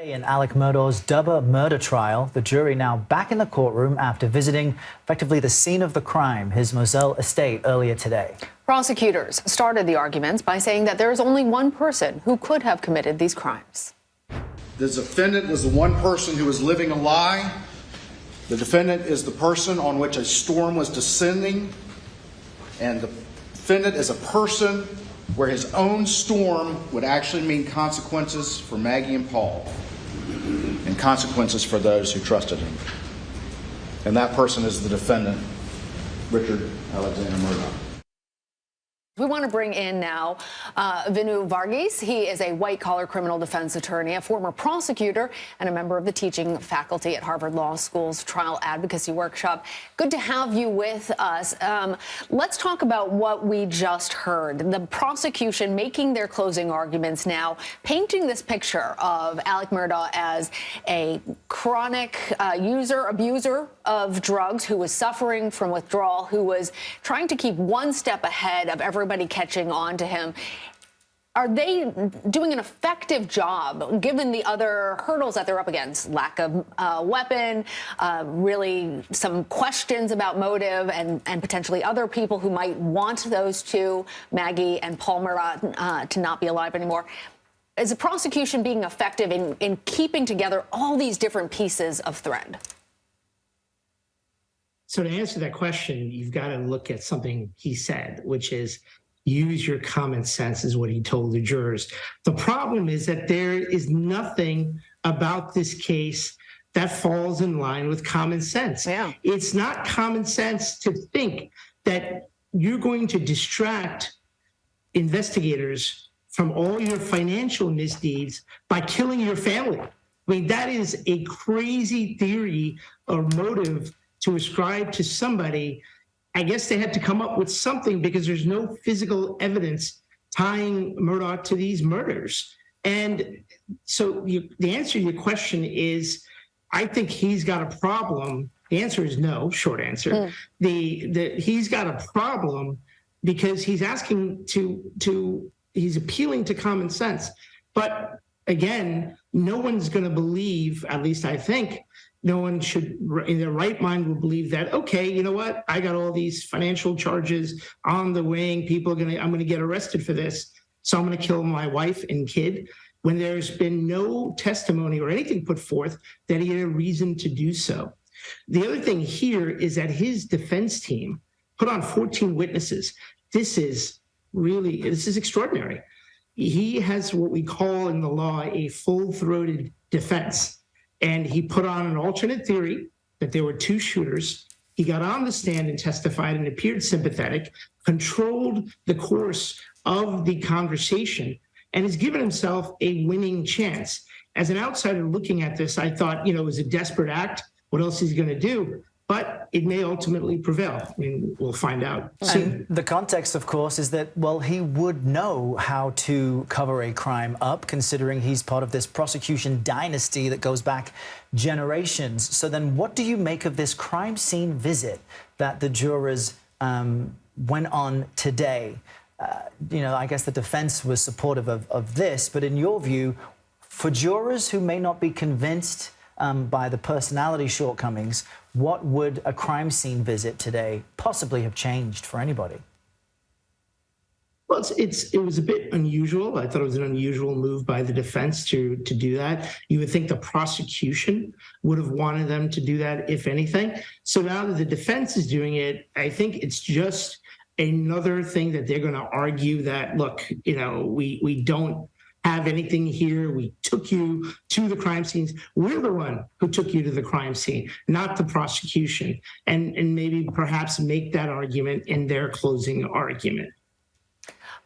In Alec Murdaugh's double murder trial, the jury now back in the courtroom after visiting effectively the scene of the crime, his Moselle estate, earlier today. Prosecutors started the arguments by saying that there is only one person who could have committed these crimes. The defendant was the one person who was living a lie. The defendant is the person on which a storm was descending. And the defendant is a person where his own storm would actually mean consequences for Maggie and Paul, and consequences for those who trusted him. And that person is the defendant, Richard Alexander Murdaugh. We want to bring in now Vinoo Varghese. He is a white-collar criminal defense attorney, a former prosecutor, and a member of the teaching faculty at Harvard Law School's Trial Advocacy Workshop. Good to have you with us. Let's talk about what we just heard. The prosecution making their closing arguments now, painting this picture of Alec Murdaugh as a chronic abuser of drugs, who was suffering from withdrawal, who was trying to keep one step ahead of everybody catching on to him. Are they doing an effective job, given the other hurdles that they're up against? Lack of weapon, really some questions about motive, and potentially other people who might want those two, Maggie and Paul Murdaugh, to not be alive anymore. Is the prosecution being effective in keeping together all these different pieces of thread? So to answer that question, you've got to look at something he said, which is use your common sense, is what he told the jurors. The problem is that there is nothing about this case that falls in line with common sense. Yeah. It's not common sense to think that you're going to distract investigators from all your financial misdeeds by killing your family. I mean, that is a crazy theory or motive to ascribe to somebody. I guess they had to come up with something because there's no physical evidence tying Murdaugh to these murders. And so the answer to your question is, I think he's got a problem. The answer is no, short answer. He's got a problem because he's asking he's appealing to common sense. But again, no one's going to believe, at least I think, no one should, in their right mind, will believe that, okay, you know what? I got all these financial charges on the wing. I'm going to get arrested for this. So I'm going to kill my wife and kid, when there's been no testimony or anything put forth that he had a reason to do so. The other thing here is that his defense team put on 14 witnesses. This is extraordinary. He has what we call in the law a full-throated defense. And he put on an alternate theory that there were two shooters. He got on the stand and testified and appeared sympathetic, controlled the course of the conversation, and has given himself a winning chance. As an outsider looking at this, I thought, it was a desperate act. What else is he going to do? But it may ultimately prevail. I mean, we'll find out soon. And the context, of course, is that, well, he would know how to cover a crime up, considering he's part of this prosecution dynasty that goes back generations. So then what do you make of this crime scene visit that the jurors went on today? I guess the defense was supportive of this, but in your view, for jurors who may not be convinced by the personality shortcomings, what would a crime scene visit today possibly have changed for anybody? Well, it was a bit unusual. I thought it was an unusual move by the defense to do that. You would think the prosecution would have wanted them to do that, if anything. So now that the defense is doing it, I think it's just another thing that they're going to argue that, look, we don't have anything here. We took you to the crime scenes. We're the one who took you to the crime scene, not the prosecution, and maybe perhaps make that argument in their closing argument.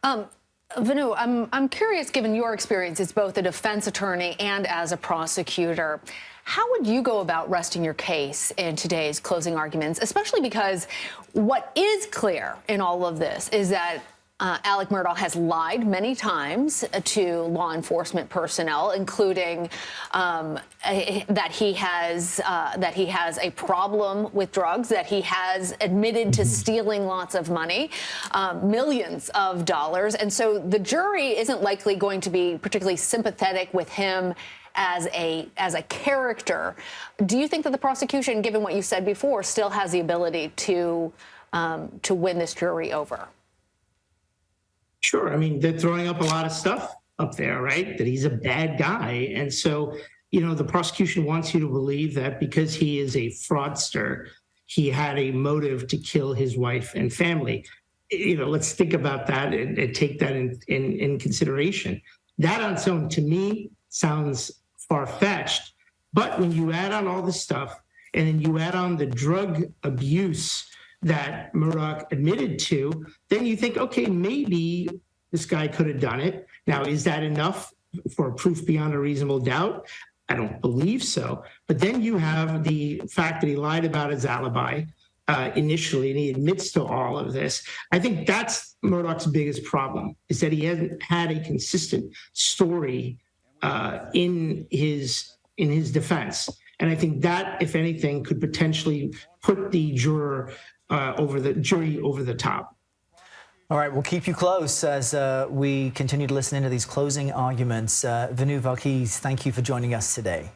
Vinoo, I'm curious, given your experience as both a defense attorney and as a prosecutor, how would you go about resting your case in today's closing arguments, especially because what is clear in all of this is that Alec Murdaugh has lied many times to law enforcement personnel, including that he has a problem with drugs, that he has admitted to stealing lots of money, millions of dollars. And so the jury isn't likely going to be particularly sympathetic with him as a character. Do you think that the prosecution, given what you said before, still has the ability to win this jury over? Sure. I mean, they're throwing up a lot of stuff up there, right? That he's a bad guy. And so, you know, the prosecution wants you to believe that because he is a fraudster, he had a motive to kill his wife and family. You know, let's think about that and take that in consideration. That on its own, to me, sounds far-fetched. But when you add on all this stuff, and then you add on the drug abuse that Murdaugh admitted to, then you think, okay, maybe this guy could have done it. Now, is that enough for proof beyond a reasonable doubt? I don't believe so. But then you have the fact that he lied about his alibi initially, and he admits to all of this. I think that's Murdaugh's biggest problem, is that he hasn't had a consistent story in his defense. And I think that, if anything, could potentially put the jury over the top. All right, we'll keep you close as we continue to listen into these closing arguments. Vinoo Varghese, thank you for joining us today.